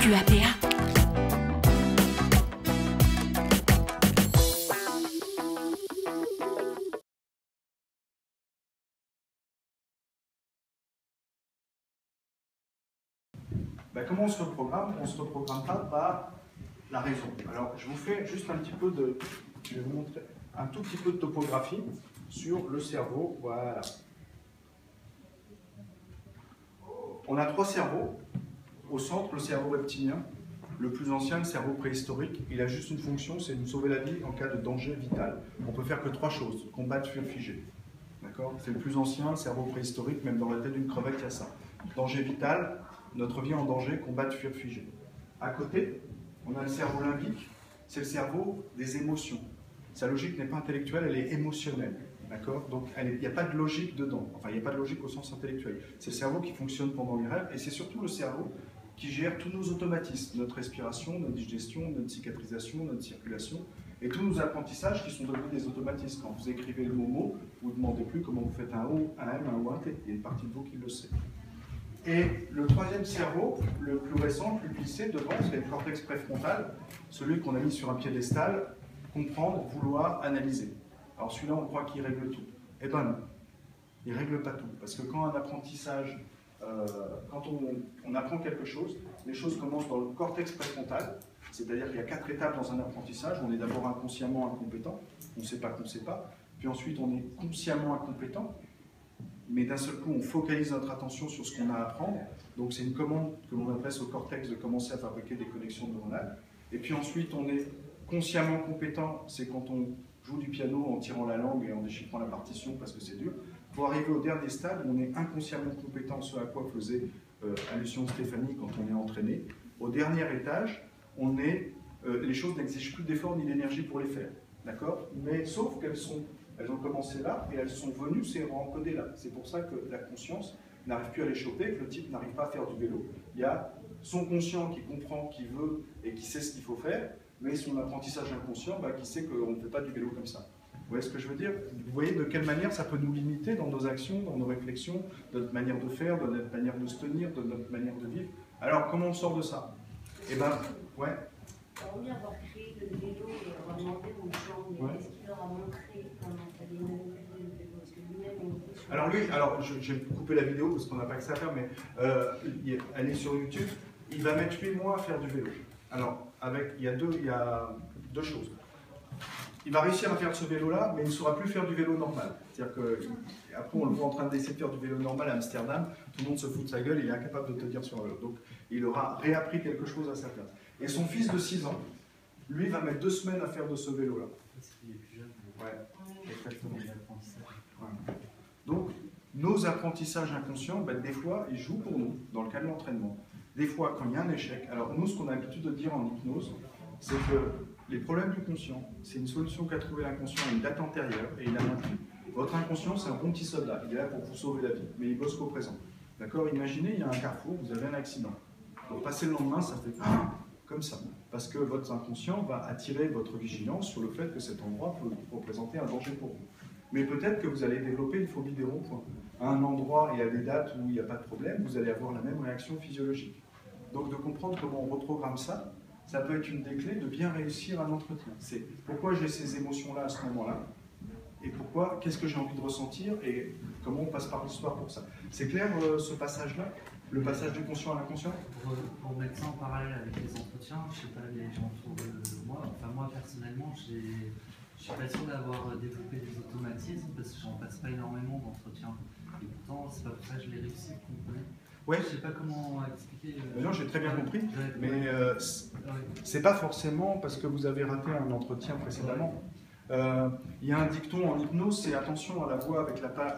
QAPA. Comment on se reprogramme? On ne se reprogramme pas par la raison. Alors, je vous fais juste un petit peu de... Je vais vous montrer un tout petit peu de topographie sur le cerveau. Voilà. On a trois cerveaux. Au centre, le cerveau reptilien. Le plus ancien, le cerveau préhistorique. Il a juste une fonction, c'est de nous sauver la vie en cas de danger vital. On peut faire que trois choses. Combattre, fuir, figer. D'accord? C'est le plus ancien, le cerveau préhistorique. Même dans la tête d'une crevette, il y a ça. Danger vital. Notre vie en danger, combattre, fuir, figer. À côté, on a le cerveau limbique, c'est le cerveau des émotions. Sa logique n'est pas intellectuelle, elle est émotionnelle. D'accord? Donc il n'y a pas de logique dedans. Enfin, il n'y a pas de logique au sens intellectuel. C'est le cerveau qui fonctionne pendant les rêves, et c'est surtout le cerveau qui gère tous nos automatismes, notre respiration, notre digestion, notre cicatrisation, notre circulation, et tous nos apprentissages qui sont devenus des automatismes. Quand vous écrivez le mot, vous ne demandez plus comment vous faites un O, un M, un O, un T. Il y a une partie de vous qui le sait. Et le troisième cerveau, le plus récent, le plus glissé devant, c'est le cortex préfrontal, celui qu'on a mis sur un piédestal, comprendre, vouloir, analyser. Alors celui-là, on croit qu'il règle tout. Eh ben non, il ne règle pas tout. Parce que quand un apprentissage, quand on apprend quelque chose, les choses commencent dans le cortex préfrontal, c'est-à-dire qu'il y a 4 étapes dans un apprentissage. On est d'abord inconsciemment incompétent, on ne sait pas qu'on ne sait pas, puis ensuite on est consciemment incompétent, mais d'un seul coup, on focalise notre attention sur ce qu'on a à apprendre. Donc c'est une commande que l'on adresse au cortex de commencer à fabriquer des connexions neuronales. Et puis ensuite, on est consciemment compétent, c'est quand on joue du piano en tirant la langue et en déchiffrant la partition parce que c'est dur, pour arriver au dernier stade où on est inconsciemment compétent, ce à quoi faisait allusion Stéphanie quand on est entraîné. Au dernier étage, les choses n'exigent plus d'effort ni d'énergie pour les faire. D'accord? Mais sauf qu'elles ont commencé là et elles sont venues s'encoder là. C'est pour ça que la conscience n'arrive plus à les choper, que le type n'arrive pas à faire du vélo. Il y a son conscient qui comprend, qui veut et qui sait ce qu'il faut faire, mais son apprentissage inconscient qui sait qu'on ne fait pas du vélo comme ça. Vous voyez ce que je veux dire? Vous voyez de quelle manière ça peut nous limiter dans nos actions, dans nos réflexions, dans notre manière de faire, dans notre manière de se tenir, dans notre manière de vivre. Alors, comment on sort de ça? Eh bien, ouais. On vient avoir créé le vélo et avoir demandé aux gens, mais qu'est-ce qu'il leur a montré comment il fallait manipuler le vélo? Parce que lui-même, il était sur... Alors je vais couper la vidéo parce qu'on n'a pas que ça à faire, mais elle est sur YouTube. Il va mettre 8 mois à faire du vélo. Alors, il y a deux choses. Il va réussir à faire ce vélo-là, mais il ne saura plus faire du vélo normal. C'est-à-dire qu'après, on le voit en train d'essayer de faire du vélo normal à Amsterdam, tout le monde se fout de sa gueule, il est incapable de tenir sur un vélo. Donc, il aura réappris quelque chose à sa place. Et son fils de 6 ans, lui, va mettre 2 semaines à faire de ce vélo-là. Parce qu'il est plus jeune. Ouais, exactement. Ouais. Donc, nos apprentissages inconscients, des fois, ils jouent pour nous, dans le cas de l'entraînement. Des fois, quand il y a un échec, alors nous, ce qu'on a l'habitude de dire en hypnose, c'est que les problèmes du conscient, c'est une solution qu'a trouvé l'inconscient à une date antérieure et il l'a maintenue. Votre inconscient, c'est un bon petit soldat, il est là pour vous sauver la vie, mais il bosse qu'au présent. D'accord? Imaginez, il y a un carrefour, vous avez un accident. Donc, passer le lendemain, ça fait comme ça. Parce que votre inconscient va attirer votre vigilance sur le fait que cet endroit peut représenter un danger pour vous. Mais peut-être que vous allez développer une phobie des ronds-points. À un endroit et à des dates où il n'y a pas de problème, vous allez avoir la même réaction physiologique. Donc de comprendre comment on reprogramme ça, ça peut être une des clés de bien réussir un entretien. C'est pourquoi j'ai ces émotions-là à ce moment-là, et pourquoi, qu'est-ce que j'ai envie de ressentir, et comment on passe par l'histoire pour ça. C'est clair ce passage-là? Le passage du conscient à l'inconscient? Pour mettre ça en parallèle avec les entretiens, je ne sais pas, les gens autour de moi, enfin moi personnellement, je ne suis pas sûr d'avoir développé des automatismes parce que j'en passe pas énormément d'entretiens. Et pourtant, c'est pas pour ça que je l'ai réussi, vous comprenez? Ouais. Je ne sais pas comment expliquer. Non, j'ai très bien compris, mais c'est pas forcément parce que vous avez raté un entretien précédemment. Il y a un dicton en hypnose, c'est attention à la voix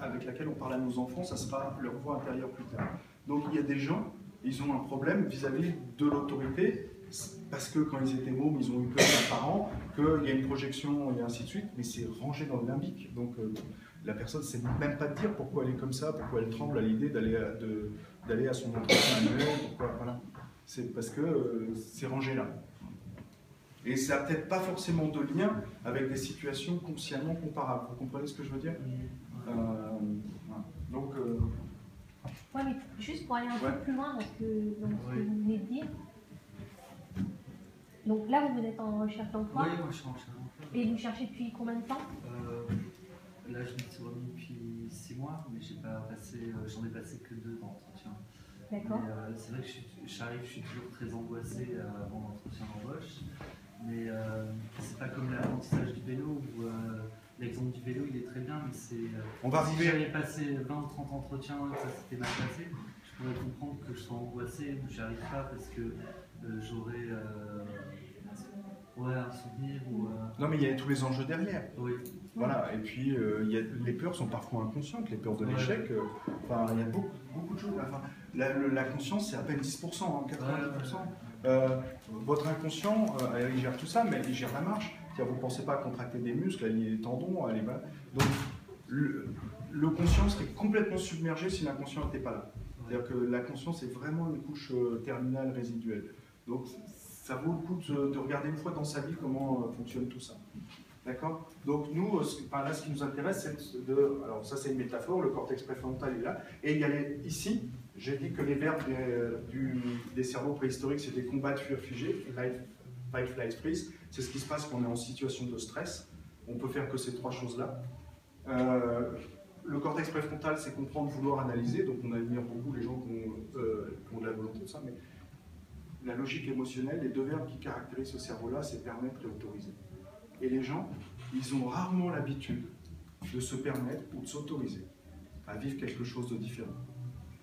avec laquelle on parle à nos enfants, ça sera leur voix intérieure plus tard. Donc il y a des gens, ils ont un problème vis-à-vis de l'autorité, parce que quand ils étaient mômes, ils ont eu peur d'un parent, qu'il y a une projection et ainsi de suite, mais c'est rangé dans le limbique. Donc la personne ne sait même pas dire pourquoi elle est comme ça, pourquoi elle tremble à l'idée d'aller à son entretien annuel, pourquoi, voilà. C'est parce que c'est rangé là. Et ça n'a peut-être pas forcément de lien avec des situations consciemment comparables. Vous comprenez ce que je veux dire? Donc, ouais, mais juste pour aller un peu plus loin dans ce que vous venez de dire, Donc là, vous êtes en recherche d'emploi? Oui, moi je suis en recherche d'emploi. Et vous cherchez depuis combien de temps? Là, je me suis remis depuis 6 mois, mais j'en ai passé que 2 d'entretien. D'accord. C'est vrai que je suis toujours très angoissé avant l'entretien d'embauche. Mais c'est pas comme l'apprentissage du vélo où l'exemple du vélo il est très bien, mais c'est. On va si arriver. j'avais passé 20 ou 30 entretiens et que ça s'était mal passé, je pourrais comprendre que je sois angoissé ou que j'y arrive pas parce que j'aurais un souvenir ou. Non, mais il y a tous les enjeux derrière. Oui. Voilà, et puis les peurs sont parfois inconscientes, les peurs de l'échec. Enfin, il y a beaucoup de choses. Enfin, la conscience, c'est à peine 10%, hein, 90%. Votre inconscient, il gère tout ça, mais il gère la marche. C'est-à-dire, vous ne pensez pas à contracter des muscles, à lier les tendons, à les... Donc, le conscient serait complètement submergé si l'inconscient n'était pas là. C'est-à-dire que la conscience est vraiment une couche terminale résiduelle. Donc, ça vaut le coup de regarder une fois dans sa vie comment fonctionne tout ça. D'accord? Donc nous, là, ce qui nous intéresse, c'est de... Alors ça, c'est une métaphore, le cortex préfrontal est là. Et il y a ici, j'ai dit que les verbes des cerveaux préhistoriques, c'était combattre, fuir, figer, fight, flight, freeze. C'est ce qui se passe quand on est en situation de stress. On peut faire que ces 3 choses-là. Le cortex préfrontal, c'est comprendre, vouloir, analyser. Donc on admire beaucoup les gens qui ont de la volonté de ça. Mais la logique émotionnelle, les 2 verbes qui caractérisent ce cerveau-là, c'est permettre et autoriser. Et les gens, ils ont rarement l'habitude de se permettre ou de s'autoriser à vivre quelque chose de différent.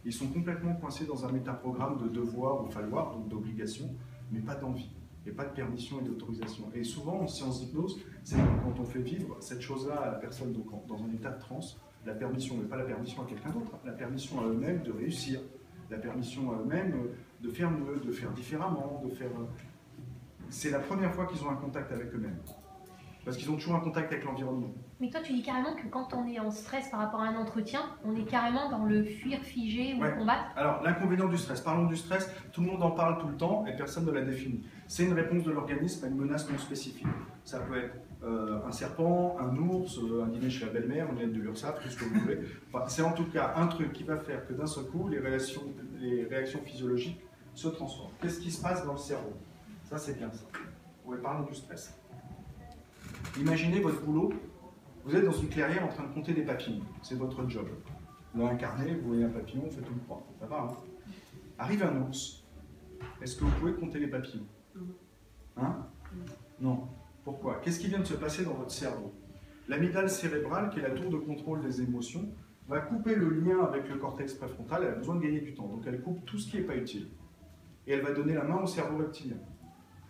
Ils sont complètement coincés dans un métaprogramme de devoir ou falloir, donc d'obligation, mais pas d'envie, et pas de permission et d'autorisation. Et souvent, en séance d'hypnose, c'est quand on fait vivre cette chose-là à la personne donc dans un état de transe, la permission, mais pas la permission à quelqu'un d'autre, la permission à eux-mêmes de réussir, la permission à eux-mêmes de faire mieux, de faire différemment, de faire... C'est la première fois qu'ils ont un contact avec eux-mêmes. Parce qu'ils ont toujours un contact avec l'environnement. Mais toi, tu dis carrément que quand on est en stress par rapport à un entretien, on est carrément dans le fuir, figer ou combattre. Alors, l'inconvénient du stress. Parlons du stress, tout le monde en parle tout le temps et personne ne l'a définit. C'est une réponse de l'organisme à une menace non spécifique. Ça peut être un serpent, un ours, un dîner chez la belle-mère, une lettre de l'URSSAF, tout ce que vous voulez. Enfin, c'est en tout cas un truc qui va faire que d'un seul coup, les réactions physiologiques se transforment. Qu'est-ce qui se passe dans le cerveau? Ça, c'est bien ça. Oui, parlons du stress. Imaginez votre boulot, vous êtes dans une clairière en train de compter des papillons, c'est votre job. Vous avez un carnet, vous voyez un papillon, vous faites une croix, ça va, hein? Arrive un ours, est-ce que vous pouvez compter les papillons? Hein? Non. Pourquoi? Qu'est-ce qui vient de se passer dans votre cerveau? L'amygdale cérébrale, qui est la tour de contrôle des émotions, va couper le lien avec le cortex préfrontal, elle a besoin de gagner du temps, donc elle coupe tout ce qui n'est pas utile. Et elle va donner la main au cerveau reptilien.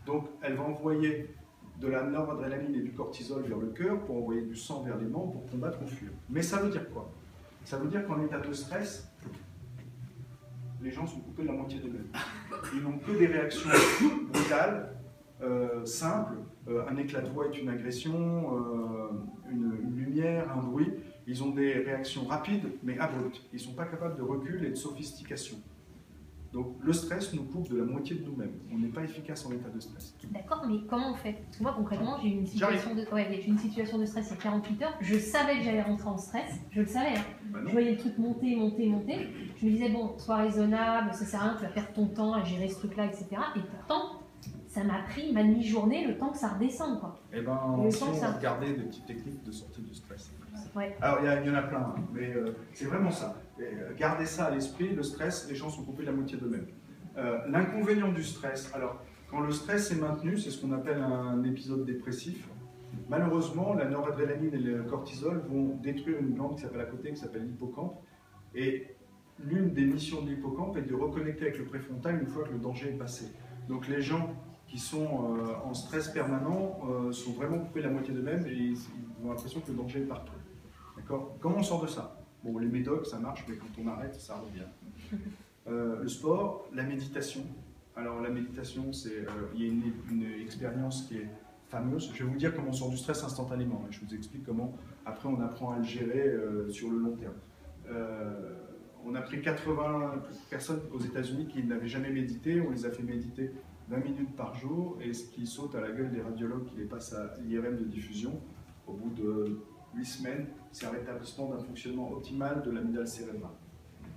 Donc elle va envoyer de la noradrénaline et du cortisol vers le cœur pour envoyer du sang vers les membres pour combattre ou fuir. Mais ça veut dire quoi? Ça veut dire qu'en état de stress, les gens sont coupés de la moitié d'eux-mêmes. Ils n'ont que des réactions brutales, simples. Un éclat de voix est une agression, une lumière, un bruit. Ils ont des réactions rapides mais abruptes. Ils ne sont pas capables de recul et de sophistication. Donc le stress nous coupe de la moitié de nous-mêmes. On n'est pas efficace en état de stress. D'accord, mais comment on fait? Parce que moi concrètement, j'ai eu une situation de stress il y a 48 heures. Je savais que j'allais rentrer en stress, je le savais. Hein. Bah je voyais le truc monter. Je me disais, bon, sois raisonnable, ça sert à rien, tu vas perdre ton temps à gérer ce truc-là, etc. Et pourtant, ça m'a pris ma demi-journée le temps que ça redescende. Quoi. Eh bien, si on regardait des petites techniques de sortie du stress. Ouais. Alors, il y en a plein, hein, mais c'est vraiment ça. Gardez ça à l'esprit, le stress, les gens sont coupés de la moitié d'eux-mêmes. L'inconvénient du stress, alors, quand le stress est maintenu, c'est ce qu'on appelle un épisode dépressif. Malheureusement, la noradrénaline et le cortisol vont détruire une glande qui s'appelle à côté, qui s'appelle l'hippocampe. Et l'une des missions de l'hippocampe est de reconnecter avec le préfrontal une fois que le danger est passé. Donc les gens qui sont en stress permanent sont vraiment coupés de la moitié d'eux-mêmes et ils ont l'impression que le danger est partout. D'accord? Comment on sort de ça? Bon, les médocs, ça marche, mais quand on arrête, ça revient. Le sport, la méditation. Alors la méditation, il y a une expérience qui est fameuse. Je vais vous dire comment on sort du stress instantanément. Je vous explique comment, après, on apprend à le gérer sur le long terme. On a pris 80 personnes aux États-Unis qui n'avaient jamais médité. On les a fait méditer 20 minutes par jour et ce qui saute à la gueule des radiologues qui les passent à l'IRM de diffusion, au bout de 8 semaines, c'est un rétablissement d'un fonctionnement optimal de l'amygdale cérébrale.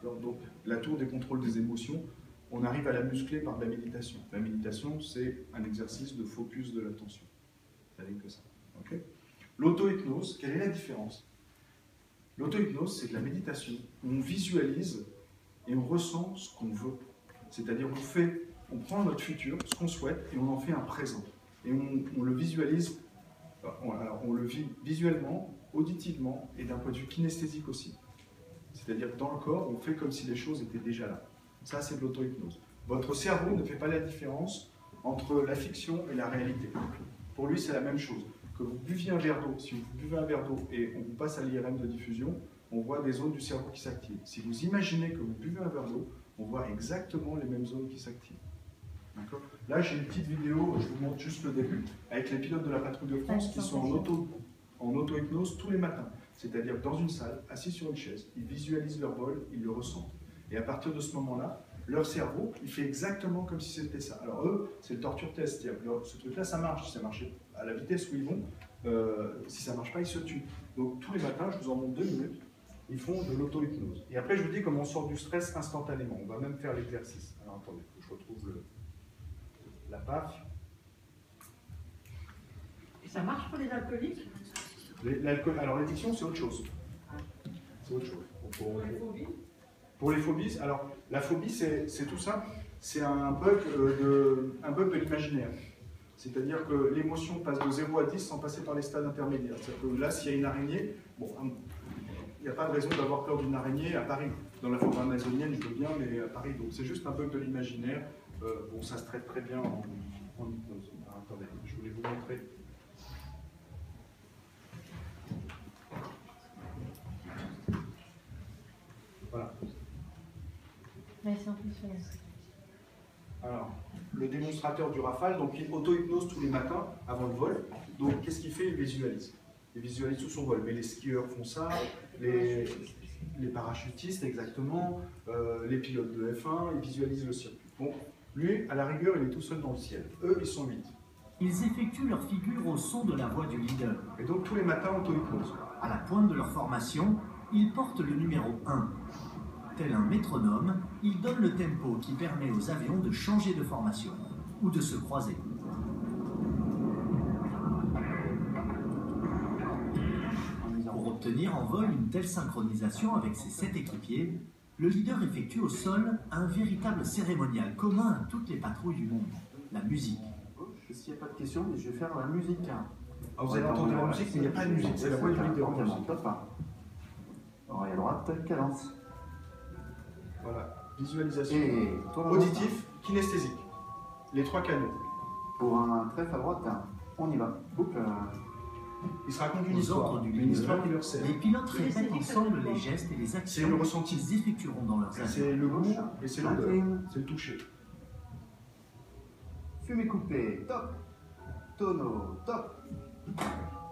Donc la tour des contrôles des émotions on arrive à la muscler par de la méditation. La méditation, c'est un exercice de focus de l'attention. Ça n'est que ça. Okay. L'auto-hypnose, quelle est la différence? L'auto-hypnose, c'est de la méditation où on visualise et on ressent ce qu'on veut. C'est-à-dire on prend notre futur, ce qu'on souhaite, et on en fait un présent. Et on le visualise, alors on le vit visuellement, auditivement et d'un point de vue kinesthésique aussi. C'est-à-dire que dans le corps, on fait comme si les choses étaient déjà là. Ça, c'est de l'auto-hypnose. Votre cerveau ne fait pas la différence entre la fiction et la réalité. Pour lui, c'est la même chose. Que vous buviez un verre d'eau, si vous buvez un verre d'eau et on vous passe à l'IRM de diffusion, on voit des zones du cerveau qui s'activent. Si vous imaginez que vous buvez un verre d'eau, on voit exactement les mêmes zones qui s'activent. Là, j'ai une petite vidéo, je vous montre juste le début, avec les pilotes de la patrouille de France qui sont en auto-hypnose tous les matins. C'est-à-dire dans une salle, assis sur une chaise, ils visualisent leur vol, ils le ressentent. Et à partir de ce moment-là, leur cerveau, il fait exactement comme si c'était ça. Alors eux, c'est le torture test. Ce truc-là, ça marche. Si ça marche à la vitesse où ils vont, si ça ne marche pas, ils se tuent. Donc tous les matins, je vous en montre 2 minutes, ils font de l'auto-hypnose. Et après, je vous dis comment on sort du stress instantanément. On va même faire l'exercice. Alors attendez, je retrouve la PAF. Et ça marche pour les alcooliques? Alors l'addiction, c'est autre chose. C'est autre chose. Pour les phobies? Pour les phobies, alors la phobie, c'est tout simple. C'est un bug de l'imaginaire. C'est-à-dire que l'émotion passe de 0 à 10 sans passer par les stades intermédiaires. C'est-à-dire que là, s'il y a une araignée, bon, il n'y a pas de raison d'avoir peur d'une araignée à Paris. Dans la forêt amazonienne, je veux bien, mais à Paris. Donc c'est juste un bug de l'imaginaire. Bon, ça se traite très bien en hypnose. Alors, attendez, je voulais vous montrer. Voilà. Alors, le démonstrateur du Rafale, donc il auto-hypnose tous les matins avant le vol. Donc, qu'est-ce qu'il fait? Il visualise. Il visualise tout son vol. Mais les skieurs font ça, les parachutistes exactement, les pilotes de F1, ils visualisent le circuit. Bon, lui, à la rigueur, il est tout seul dans le ciel. Eux, ils sont 8. Ils effectuent leur figure au son de la voix du leader. Et donc, tous les matins, auto-hypnose. À la pointe de leur formation, ils portent le numéro 1. Tel un métronome, ils donnent le tempo qui permet aux avions de changer de formation ou de se croiser. Pour obtenir en vol une telle synchronisation avec ses 7 équipiers, le leader effectue au sol un véritable cérémonial commun à toutes les patrouilles du monde, la musique. S'il n'y a pas de questions, je vais faire la musique. Ah, vous avez entendu la musique, mais il n'y a pas de musique, c'est la voix du leader. Oreille à droite, cadence. Voilà, visualisation. Et auditif, kinesthésique. Les 3 canaux. Pour un trèfle à droite, on y va. Boucle. Il se raconte une Aux histoire, ordres du une histoire leader, universelle. les pilotes répètent ensemble les gestes et les C'est actions le ressenti. qu'ils effectueront dans leurs avions. C'est le goût et c'est l'odeur, c'est le toucher. Fumée coupée, top. Tonneau, top.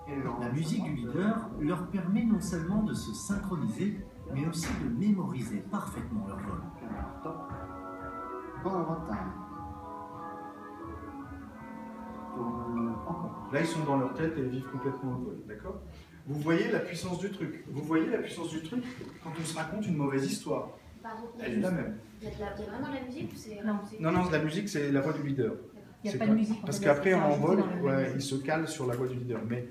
Et La musique du leader leur permet non seulement de se synchroniser, mais aussi de mémoriser parfaitement leur vol. Top. Dans la droite. Tourne encore. Là, ils sont dans leur tête et ils vivent complètement le vol, d'accord? Vous voyez la puissance du truc. Vous voyez la puissance du truc quand on se raconte une mauvaise histoire. Pardon, Elle est la même. il y a vraiment la musique ou c'est... Non. Non, la musique, c'est la voix du leader. Il n'y a pas de musique. Parce en fait, qu'après, c'est en rajouté vol, dans la ouais, musique. il se cale sur la voix du leader. Mais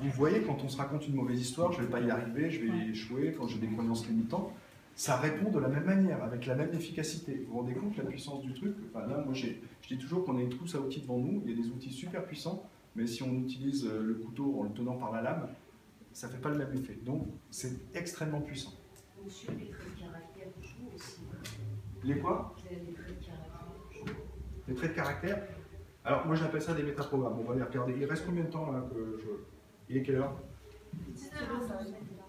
vous voyez, quand on se raconte une mauvaise histoire, je ne vais pas y arriver, je vais échouer, quand j'ai des croyances limitantes, ça répond de la même manière, avec la même efficacité. Vous vous rendez compte de la puissance du truc? Enfin, là, moi, je dis toujours qu'on a une trousse à outils devant nous, il y a des outils super puissants, mais si on utilise le couteau en le tenant par la lame, ça ne fait pas le même effet. Donc, c'est extrêmement puissant. Monsieur, les traits de caractère jouent aussi. Les quoi? Les traits de caractère. Les traits de caractère? Alors, moi, j'appelle ça des métaprogrammes. On va les regarder. Il reste combien de temps, là, que je... Il est quelle heure?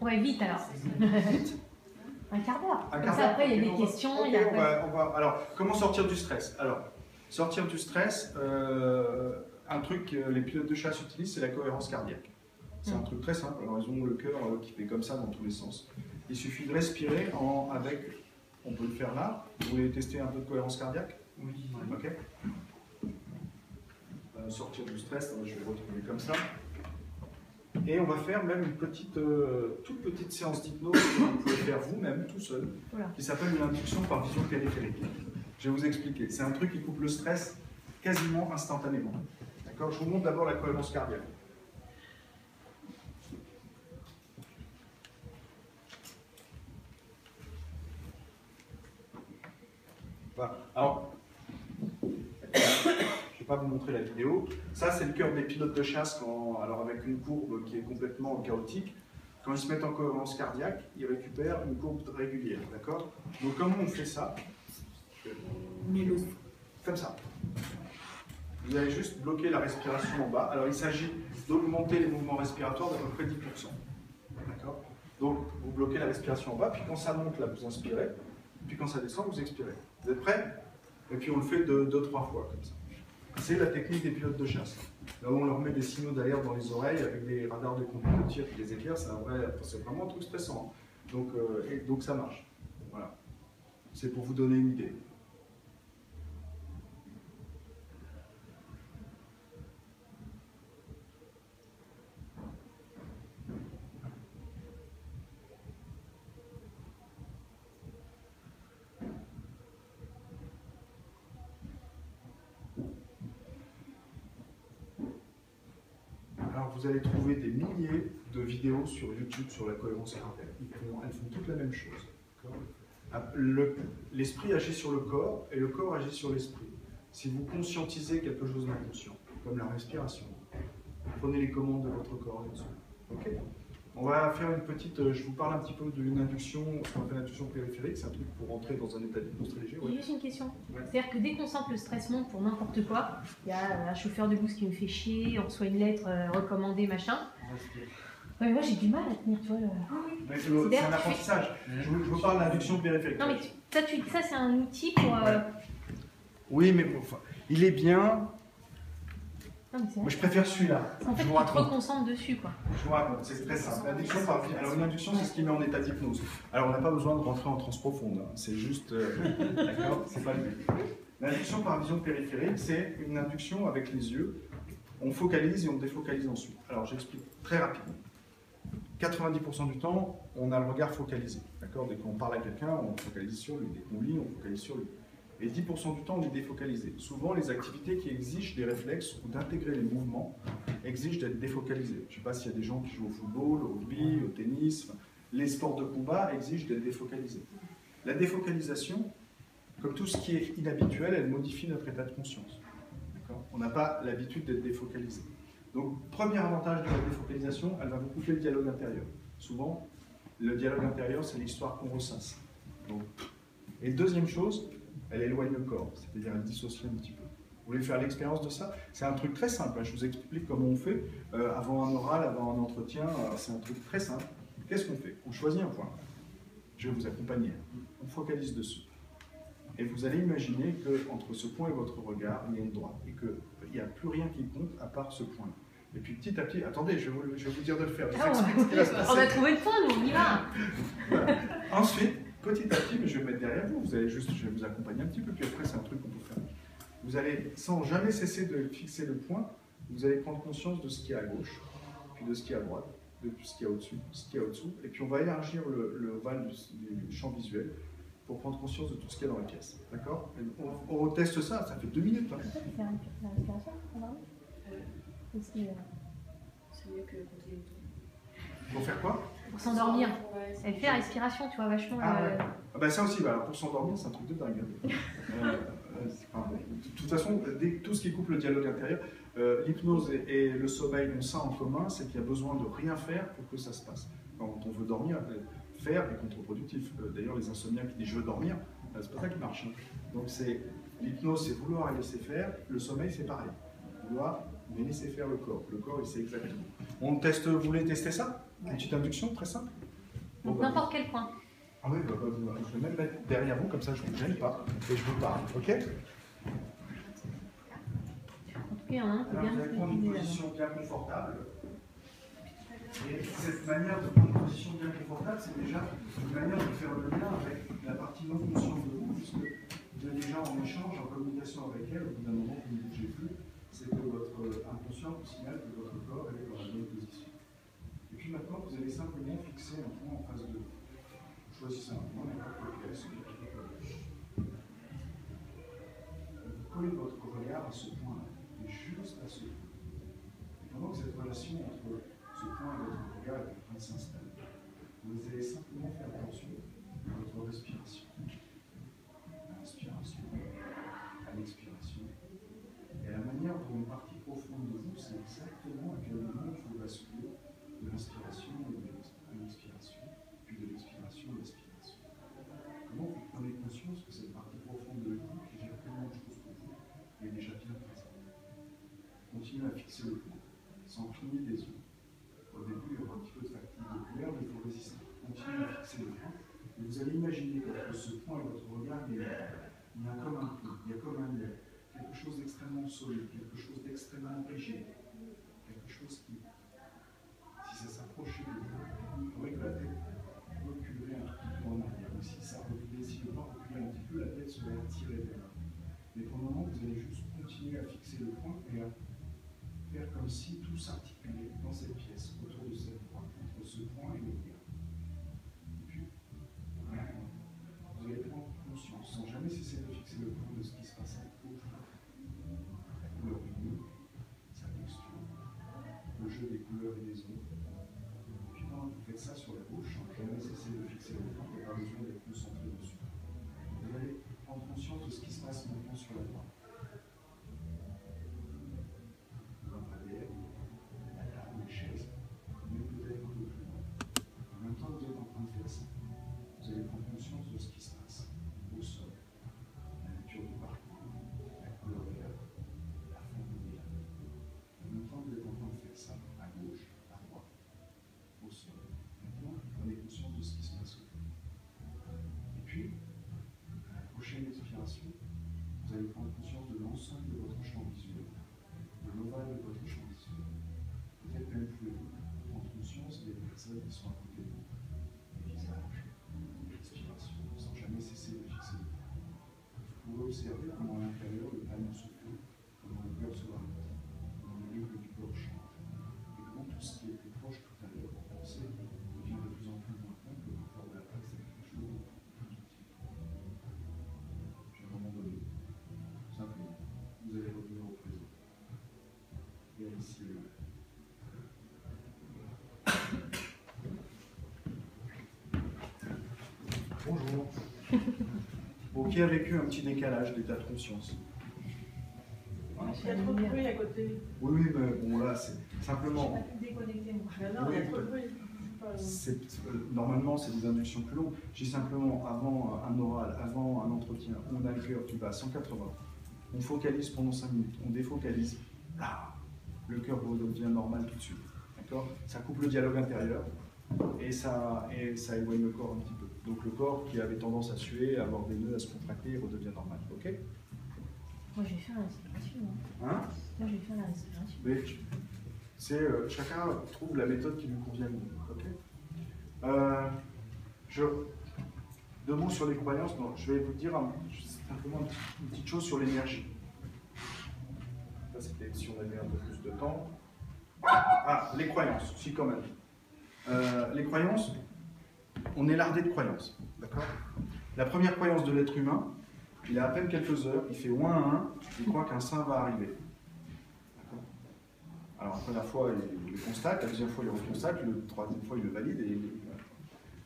Ouais, vite alors. Un quart d'heure. Un Comme quart ça, d'heure. après, il y a Ok, des questions. ok, il y a... on va... Alors, comment sortir du stress? Alors, sortir du stress, un truc que les pilotes de chasse utilisent, c'est la cohérence cardiaque. C'est un truc très simple. Alors, ils ont le cœur qui fait comme ça dans tous les sens. Il suffit de respirer avec... On peut le faire là. Vous voulez tester un peu de cohérence cardiaque? Oui. Ok. Sortir du stress, je vais le retrouver comme ça. Et on va faire même une petite, toute petite séance d'hypnose que vous pouvez faire vous-même, tout seul, qui s'appelle une induction par vision périphérique. Je vais vous expliquer. C'est un truc qui coupe le stress quasiment instantanément. D'accord? Je vous montre d'abord la cohérence cardiaque. Voilà. Alors, je ne vais pas vous montrer la vidéo. Ça, c'est le cœur des pilotes de chasse, alors avec une courbe qui est complètement chaotique. Quand ils se mettent en cohérence cardiaque, ils récupèrent une courbe régulière. D'accord? Donc, comment on fait ça? Comme ça. Vous allez juste bloquer la respiration en bas. Alors, il s'agit d'augmenter les mouvements respiratoires d'à peu près 10%. D'accord? Donc, vous bloquez la respiration en bas, puis quand ça monte, là, vous inspirez. Puis quand ça descend, vous expirez. Vous êtes prêts? Et puis on le fait 2-3 fois comme ça. C'est la technique des pilotes de chasse. Là où on leur met des signaux d'alerte dans les oreilles avec des radars de conduite de tir et des éclairs, c'est vraiment un truc stressant. Donc ça marche. Voilà. C'est pour vous donner une idée. Alors vous allez trouver des milliers de vidéos sur YouTube sur la cohérence cardiaque. Elles font toutes la même chose. L'esprit agit sur le corps et le corps agit sur l'esprit. Si vous conscientisez quelque chose d'inconscient, comme la respiration, vous prenez les commandes de votre corps là-dessus. Okay. On va faire une petite, je vous parle un petit peu d'une induction, ce qu'on appelle l'induction périphérique, c'est un truc pour rentrer dans un état d'hypnose très léger. Il y a juste une question. Ouais. C'est-à-dire que dès qu'on sent que le stress monte pour n'importe quoi, il y a un chauffeur de bus qui me fait chier, on reçoit une lettre recommandée, machin. Ouais, moi j'ai du mal à tenir, tu vois. Mais c'est un apprentissage. Je vous parle d'induction périphérique. Non, mais ça c'est un outil pour. Oui, mais bon, enfin, il est bien. Non, mais c'est Moi, vrai. je préfère celui-là. En fait, Je tu vous te raconte. reconcentres dessus, quoi. Je vous raconte, c'est très simple. L'induction par... Alors, une induction, c'est ce qui met en état d'hypnose. Alors, on n'a pas besoin de rentrer en transe profonde. Hein. C'est juste. D'accord? C'est pas le but. L'induction par vision périphérique, c'est une induction avec les yeux. On focalise et on défocalise ensuite. Alors, j'explique très rapidement. 90% du temps, on a le regard focalisé. D'accord? Dès qu'on parle à quelqu'un, on focalise sur lui. Dès qu'on lit, on focalise sur lui. Et 10% du temps, on est défocalisé. Souvent, les activités qui exigent des réflexes ou d'intégrer les mouvements exigent d'être défocalisés. Je ne sais pas s'il y a des gens qui jouent au football, au rugby, au tennis. Les sports de combat exigent d'être défocalisés. La défocalisation, comme tout ce qui est inhabituel, elle modifie notre état de conscience. On n'a pas l'habitude d'être défocalisé. Donc, premier avantage de la défocalisation, elle va vous couper le dialogue intérieur. Souvent, le dialogue intérieur, c'est l'histoire qu'on ressasse. Donc, et deuxième chose, elle éloigne le corps, c'est-à-dire elle dissocie un petit peu. Vous voulez faire l'expérience de ça? C'est un truc très simple, hein. Je vous explique comment on fait avant un oral, avant un entretien, c'est un truc très simple. Qu'est-ce qu'on fait? On choisit un point. Je vais vous accompagner. On focalise dessus. Et vous allez imaginer qu'entre ce point et votre regard, il y a une droite, et qu'il n'y a plus rien qui compte à part ce point. Et puis petit à petit, attendez, je vais vous dire de le faire. Je vous explique ce qui va se passer. On a trouvé le point, nous, on y va. Voilà. Ensuite, petit à petit, mais je vais me mettre derrière vous, je vais vous accompagner un petit peu, puis après c'est un truc qu'on peut faire. Vous allez, sans jamais cesser de fixer le point, vous allez prendre conscience de ce qui est à gauche, puis de ce qui est à droite, de ce qui est au-dessus, ce qui est au-dessous, et puis on va élargir le ovale du champ visuel pour prendre conscience de tout ce qu'il y a dans la pièce. D'accord? On teste ça, ça fait 2 minutes. Hein. Tu peux faire la respiration, C'est mieux que quand il est tout. Pour faire quoi? pour s'endormir. Elle fait la respiration, tu vois, vachement. Ah ouais. Ah bah ça aussi, bah, alors pour s'endormir, c'est un truc de dingue. De toute façon, tout ce qui coupe le dialogue intérieur, l'hypnose et le sommeil ont ça en commun, c'est qu'il y a besoin de rien faire pour que ça se passe. Quand on veut dormir, faire est contre-productif. D'ailleurs, les insomniaques qui disent je veux dormir, c'est pas ça qui marche. Hein. Donc l'hypnose, c'est vouloir et laisser faire. Le sommeil, c'est pareil. Vouloir, mais laisser faire le corps. Le corps, il sait exactement. On teste, vous voulez tester ça? Une petite induction très simple. Bon, Donc n'importe quel point. Ah oui, je vais même mettre derrière vous, comme ça je ne vous gêne pas, et je vous parle, ok? En tout cas, il y en a un qui est Alors, bien vous allez prendre une maîtrisé, là. position bien confortable. Et cette manière de prendre une position bien confortable, c'est déjà une manière de faire le lien avec la partie non consciente de vous, puisque vous êtes déjà en échange, en communication avec elle, au bout d'un moment vous ne bougez plus, c'est que votre inconscient vous signale que votre corps est dans la bonne position. Et puis maintenant, vous allez simplement fixer un point en face de vous. Choisissez un point, n'importe lequel, celui qui est collez votre regard à ce point-là, et juste à ce point. Et pendant que cette relation entre ce point et votre regard est en train de s'installer, vous allez simplement faire attention à votre respiration. À l'inspiration, à l'expiration. Et à la manière dont une partie profonde de vous, c'est exactement à quel moment il faut basculer de l'inspiration à l'expiration, puis de l'expiration à l'aspiration. Comment vous prenez conscience que cette partie profonde de vous, qui gère tellement de choses pour vous, est déjà bien présente. Continuez à fixer le point, sans cligner des yeux. Au début, il y aura un petit peu de fatigue oculaire, mais il faut résister. Continuez à fixer le point. Et vous allez imaginer qu'entre ce point et votre regard, il y a comme un pont, il y a comme un lien, quelque chose d'extrêmement solide, quelque chose d'extrêmement rigide, quelque chose qui, si ça s'approchait de vous, il faudrait que la tête reculerait un petit peu en arrière. Mais si ça reculait, si le pas reculait un petit peu, la tête serait attirée vers là. Mais pour le moment, vous allez juste continuer à fixer le point et à faire comme si tout s'articulait dans cette pièce, autour de cette point, entre ce point et le regard. Et puis, vous allez prendre conscience, sans jamais cesser de fixer le point de ce qui se passe autour de vous. La couleur du mur, sa texture, le jeu des couleurs et des ondes. Et puis quand vous faites ça sur la gauche, sans jamais cesser de fixer le point, il n'y a pas besoin d'être concentré dessus. Vous allez prendre conscience de ce qui se passe maintenant sur la droite. Les chaises, mais peut-être un peu plus loin. En même temps, vous êtes en train de faire ça. Vous allez prendre conscience de ce qui se passe au sol, la nature du parcours, la couleur verte, la forme des lames. En même temps, vous êtes en train de faire ça à gauche, à droite, au sol. Maintenant, vous prenez conscience de ce qui se passe autour. Et puis, à la prochaine expiration, vous allez prendre conscience de l'ensemble de votre champ visuel, de l'ovale de votre champ visuel. Peut-être même pouvez-vous prendre conscience des personnes qui sont à côté de vous, des visages, l'expiration, sans jamais cesser de fixer le point. Vous pouvez observer comment à l'intérieur le panneau se fait, comment le cœur se ralentit, comment le rythme du corps change, et comment tout ce qui était proche tout à l'heure, pensé, devient de plus en plus lointain, que le corps de la place est quelque chose de plus utile. Puis à un moment donné, simplement, vous allez revenir au présent. Et à ici et là. Bonjour. Bon, qui a vécu un petit décalage d'état de conscience? Il y a trop de bruit à côté. Oui, mais bon, là, c'est simplement. Je suis pas déconnectée, moi. Mais non, il y a trop de bruit. Normalement, c'est des inductions plus longues. J'ai simplement, avant un oral, avant un entretien, on a le cœur qui bat à 180. On focalise pendant 5 minutes, on défocalise. Là, le cœur redevient normal tout de suite. D'accord? Ça coupe le dialogue intérieur et ça éloigne le corps un petit peu. Donc le corps qui avait tendance à suer, à avoir des nœuds, à se contracter, redevient normal. Ok? Moi, je vais faire la respiration. Hein? Moi, je vais faire la respiration. Mais chacun trouve la méthode qui lui convient le mieux. Ok? Deux mots sur les croyances. Non, je vais vous dire simplement une petite chose sur l'énergie. Ça, c'était si on avait un peu plus de temps. Ah, les croyances, si quand même. Les croyances, on est lardé de croyances. D'accord? La première croyance de l'être humain, il a à peine quelques heures, il fait moins 1, il croit qu'un saint va arriver. D'accord? Alors la première fois, il le constate, la deuxième fois, il le reconstate, la troisième fois, il le valide. Et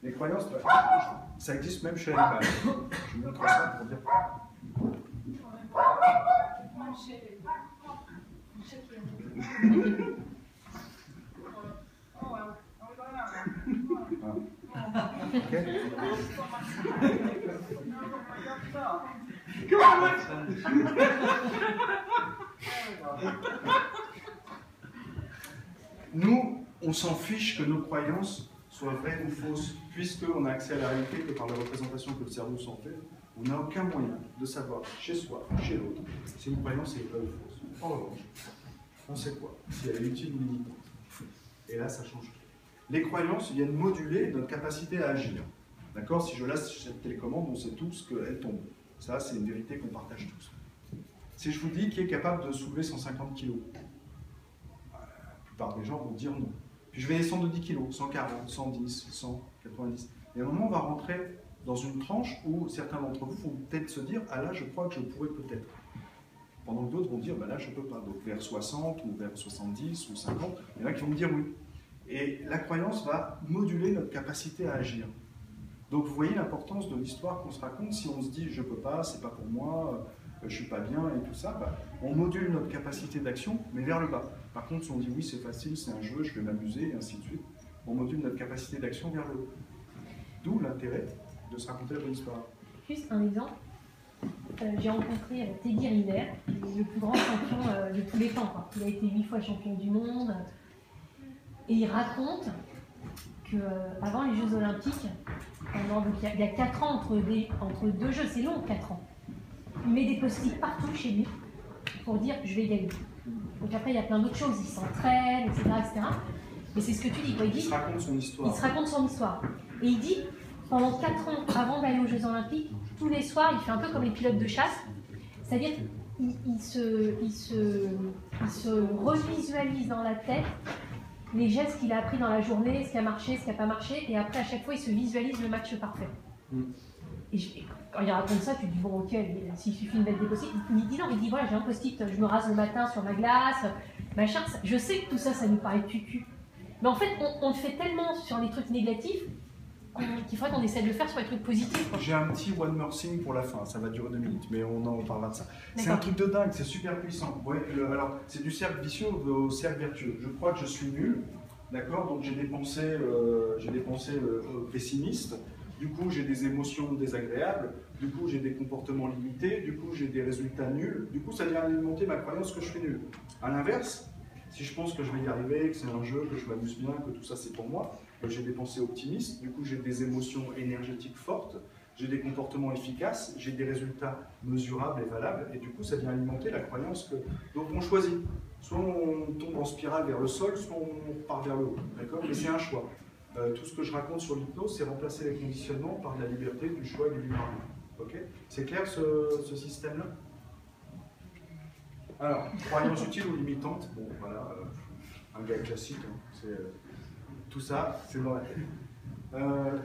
les croyances, ça existe même chez l'animal. Je vous montre ça pour dire. Okay. Nous, on s'en fiche que nos croyances soient vraies ou fausses, puisqu'on a accès à la réalité que par la représentation que le cerveau s'en fait. On n'a aucun moyen de savoir chez soi, chez l'autre, si une croyance est vraie ou fausse. En revanche, on sait quoi? Si elle est utile ou limitante. Et là, ça change tout. Les croyances viennent moduler notre capacité à agir. D'accord? Si je lâche cette télécommande, on sait tous qu'elle tombe. Ça, c'est une vérité qu'on partage tous. Si je vous dis qui est capable de soulever 150 kg, la plupart des gens vont dire non. Puis je vais descendre de 10 kg, 140, 110, 100, 90. Et à un moment, on va rentrer dans une tranche où certains d'entre vous vont peut-être se dire « Ah là, je crois que je pourrais peut-être ». Pendant que d'autres vont dire, bah là, je ne peux pas. Donc vers 60 ou vers 70 ou 50, il y en a qui vont me dire oui. Et la croyance va moduler notre capacité à agir. Donc vous voyez l'importance de l'histoire qu'on se raconte. Si on se dit, je ne peux pas, c'est pas pour moi, je ne suis pas bien et tout ça, bah, on module notre capacité d'action, mais vers le bas. Par contre, si on dit, oui, c'est facile, c'est un jeu, je vais m'amuser, et ainsi de suite, on module notre capacité d'action vers le haut. D'où l'intérêt de se raconter la bonne histoire. Juste un exemple. J'ai rencontré Teddy Riner, le plus grand champion de tous les temps, quoi. Il a été 8 fois champion du monde. Et il raconte qu'avant les Jeux Olympiques, il y a 4 ans entre deux jeux, c'est long 4 ans. Il met des post-it partout chez lui pour dire je vais gagner. Donc après il y a plein d'autres choses, il s'entraîne, etc., etc. Mais c'est ce que tu dis, quoi. Il se raconte son histoire. Il se raconte son histoire. Et il dit, pendant 4 ans avant d'aller aux Jeux Olympiques, tous les soirs, il fait un peu comme les pilotes de chasse, c'est-à-dire il se revisualise dans la tête les gestes qu'il a appris dans la journée, ce qui a marché, ce qui n'a pas marché, et après à chaque fois il se visualise le match parfait. Et quand il raconte ça, tu te dis bon ok, s'il suffit de mettre des post-it, il dit non, il dit voilà j'ai un post-it, je me rase le matin sur ma glace, machin, je sais que tout ça, ça nous paraît cucu. Mais en fait, on le fait tellement sur les trucs négatifs qu'il faudrait qu'on essaie de le faire sur les trucs positifs. J'ai un petit one more thing pour la fin, ça va durer 2 minutes, mais on en parlera de ça. C'est un truc de dingue, c'est super puissant. Ouais, alors, c'est du cercle vicieux au cercle vertueux. Je crois que je suis nul, d'accord, donc j'ai des pensées, pessimistes, du coup j'ai des émotions désagréables, du coup j'ai des comportements limités, du coup j'ai des résultats nuls, du coup ça vient alimenter ma croyance que je suis nul. À l'inverse, si je pense que je vais y arriver, que c'est un jeu, que je m'amuse bien, que tout ça c'est pour moi, j'ai des pensées optimistes, du coup j'ai des émotions énergétiques fortes, j'ai des comportements efficaces, j'ai des résultats mesurables et valables, et du coup ça vient alimenter la croyance que... Donc on choisit, soit on tombe en spirale vers le sol, soit on part vers le haut, d'accord? Mais c'est un choix. Tout ce que je raconte sur l'hypnose, c'est remplacer les conditionnements par de la liberté, du choix et du libre arbitre. Okay, c'est clair ce système-là? Alors, croyance utile ou limitante, bon voilà, un gars classique, hein, tout ça, c'est dans la tête.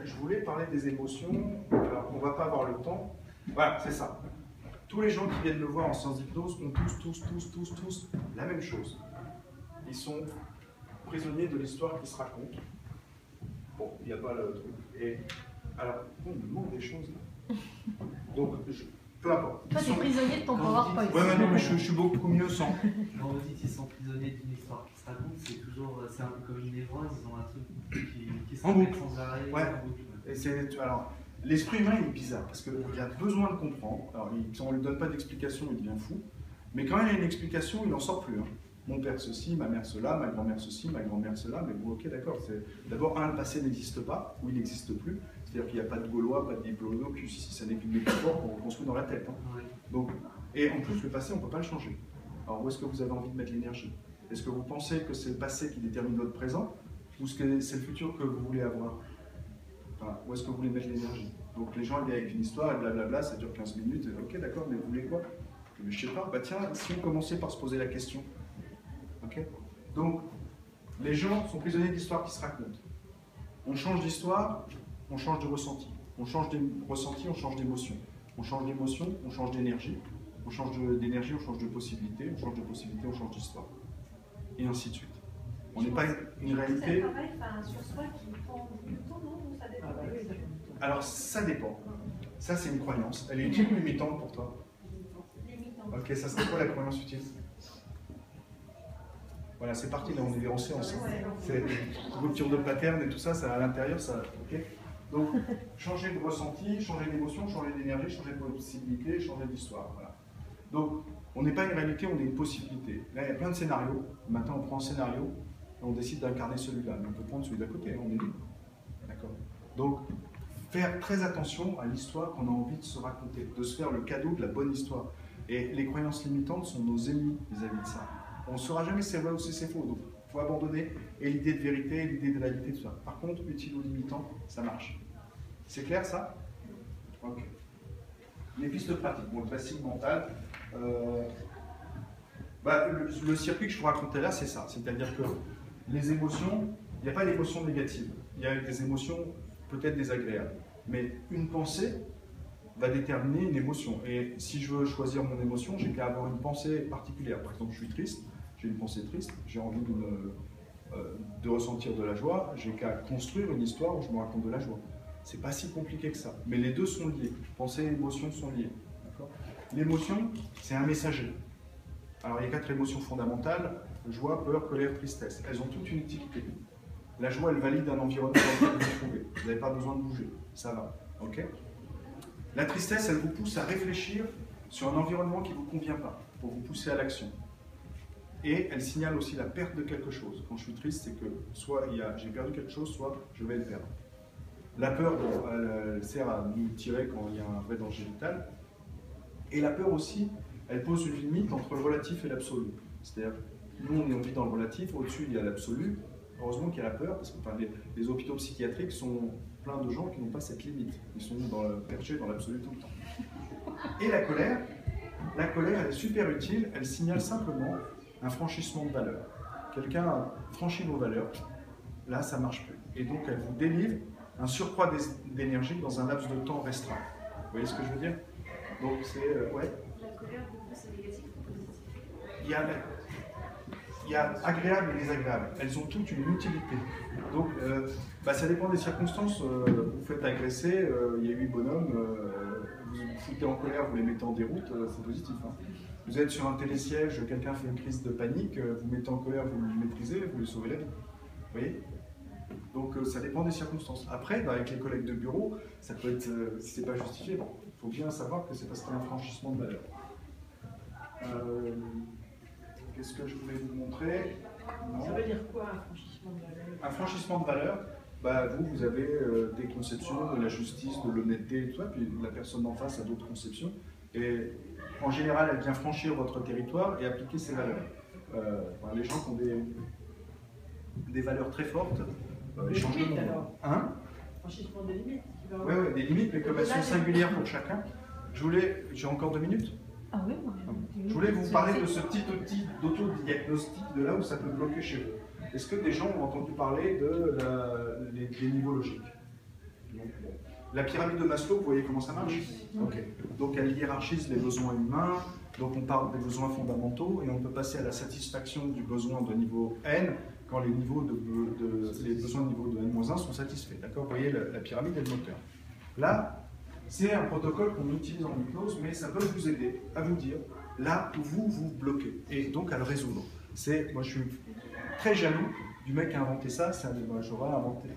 Je voulais parler des émotions, alors on ne va pas avoir le temps. Voilà, c'est ça. Tous les gens qui viennent me voir en séance d'hypnose ont tous la même chose. Ils sont prisonniers de l'histoire qui se raconte. Bon, il n'y a pas le truc. Et alors, on me demande des choses là. Donc, peu importe. Toi, tu es prisonnier de ton PowerPoint. Ouais, non, mais je suis beaucoup mieux sans. Quand vous dites qu'ils sont prisonniers d'une histoire qui se raconte, c'est un peu comme une névrose, ils ont un truc qui se répète sans arrêt. Ouais. Et alors, l'esprit humain il est bizarre parce qu'il a besoin de comprendre. Alors, si on ne lui donne pas d'explication, il devient fou. Mais quand il y a une explication, il n'en sort plus. Hein. Mon père ceci, ma mère cela, ma grand-mère ceci, ma grand-mère cela. Mais bon, ok, d'accord. D'abord, le passé n'existe pas, ou il n'existe plus. C'est-à-dire qu'il n'y a pas de Gaulois, pas de diplodocus, ici ça n'est qu'une métaphore qu'on construit dans la tête. Hein. Ouais. Donc, et en plus, le passé, on ne peut pas le changer. Alors, où est-ce que vous avez envie de mettre l'énergie? Est-ce que vous pensez que c'est le passé qui détermine votre présent, ou est-ce que c'est le futur que vous voulez avoir? Enfin, où est-ce que vous voulez mettre l'énergie? Donc, les gens, ils viennent avec une histoire, et blablabla, ça dure 15 minutes, et ok, d'accord, mais vous voulez quoi? Mais je sais pas, bah tiens, si on commençait par se poser la question. Ok? Donc, les gens sont prisonniers d'histoires qui se racontent. On change d'histoire, on change de ressenti. On change de ressenti, on change d'émotion. On change d'émotion, on change d'énergie. On change d'énergie, on change de possibilité. On change de possibilité, on change d'histoire. Et ainsi de suite. On n'est pas une réalité. C'est un travail sur soi qui prend du temps, non? Ça dépend. Alors, ça dépend. Ça, c'est une croyance. Elle est utile ou limitante pour toi? Limitante. Ok, ça serait quoi la croyance utile? Voilà, c'est parti, là on est en séance. C'est rupture de pattern et tout ça, ça à l'intérieur, ça. Ok. Donc, changer de ressenti, changer d'émotion, changer d'énergie, changer de possibilité, changer d'histoire. Voilà. Donc, on n'est pas une réalité, on est une possibilité. Là, il y a plein de scénarios. Maintenant, on prend un scénario et on décide d'incarner celui-là. Mais on peut prendre celui d'à côté, on est libre. D'accord. Donc, faire très attention à l'histoire qu'on a envie de se raconter, de se faire le cadeau de la bonne histoire. Et les croyances limitantes sont nos ennemis vis-à-vis de ça. On ne saura jamais si c'est vrai ou si c'est faux. Donc, il faut abandonner et l'idée de vérité, et l'idée de réalité, tout ça. Par contre, utile ou limitant, ça marche. C'est clair, ça? Ok. Les pistes pratiques. Bon, le dressing mental. Le circuit que je vous racontais là, c'est ça. C'est-à-dire que les émotions, il n'y a pas d'émotions négatives. Il y a des émotions peut-être désagréables. Mais une pensée va déterminer une émotion. Et si je veux choisir mon émotion, j'ai qu'à avoir une pensée particulière. Par exemple, je suis triste, j'ai une pensée triste, j'ai envie de ressentir de la joie, j'ai qu'à construire une histoire où je me raconte de la joie. C'est pas si compliqué que ça. Mais les deux sont liés. Pensée et émotion sont liés. L'émotion, c'est un messager. Alors, il y a 4 émotions fondamentales, joie, peur, colère, tristesse. Elles ont toutes une utilité. La joie, elle valide un environnement dans lequel vous vous trouvez. Vous n'avez pas besoin de bouger. Ça va. Ok ? La tristesse, elle vous pousse à réfléchir sur un environnement qui ne vous convient pas, pour vous pousser à l'action. Et elle signale aussi la perte de quelque chose. Quand je suis triste, c'est que soit j'ai perdu quelque chose, soit je vais le perdre. La peur, elle sert à nous tirer quand il y a un vrai danger vital. Et la peur aussi, elle pose une limite entre le relatif et l'absolu. C'est-à-dire, nous, on vit dans le relatif, au-dessus, il y a l'absolu. Heureusement qu'il y a la peur, parce que les hôpitaux psychiatriques sont pleins de gens qui n'ont pas cette limite. Ils sont perchés dans l'absolu tout le temps. Et la colère, elle est super utile, elle signale simplement un franchissement de valeur. Quelqu'un a franchi vos valeurs, là, ça ne marche plus. Et donc, elle vous délivre un surcroît d'énergie dans un laps de temps restreint. Vous voyez ce que je veux dire? Donc, c'est... ouais. La colère, du coup, c'est négatif ou positif? Il y a agréable et désagréable. Elles ont toutes une utilité. Donc, ça dépend des circonstances. Vous faites agresser, il y a 8 bonhommes, vous vous foutez en colère, vous les mettez en déroute, c'est positif. Hein. Vous êtes sur un télésiège, quelqu'un fait une crise de panique, vous mettez en colère, vous le maîtrisez, vous lui sauvez la vie. Vous voyez? Donc, ça dépend des circonstances. Après, avec les collègues de bureau, ça peut être, si c'est pas justifié, bon, il faut bien savoir que c'est parce qu'il y a un franchissement de valeur. Qu'est-ce que je voulais vous montrer? Non. Ça veut dire quoi, un franchissement de valeur? Un franchissement de valeur, vous avez des conceptions de la justice, de l'honnêteté et tout ça, puis la personne d'en face a d'autres conceptions. Et en général, elle vient franchir votre territoire et appliquer ses valeurs. Les gens qui ont des valeurs très fortes, ils changent de monde. Hein? Franchissement des limites. Oui, des limites, mais comme elles sont singulières pour chacun. J'ai encore 2 minutes? Ah oui, moi. Je voulais vous parler de ce petit outil d'autodiagnostic, de là où ça peut bloquer chez vous. Est-ce que des gens ont entendu parler des niveaux logiques? La pyramide de Maslow, vous voyez comment ça marche? Okay. Donc elle hiérarchise les besoins humains, donc on parle des besoins fondamentaux et on peut passer à la satisfaction du besoin de niveau N quand les besoins de niveau de N-1 sont satisfaits. D'accord? Vous voyez la pyramide et le moteur. Là, c'est un protocole qu'on utilise en hypnose, mais ça peut vous aider à vous dire là où vous bloquez et donc à le résoudre. Moi, je suis très jaloux du mec qui a inventé ça. J'aurais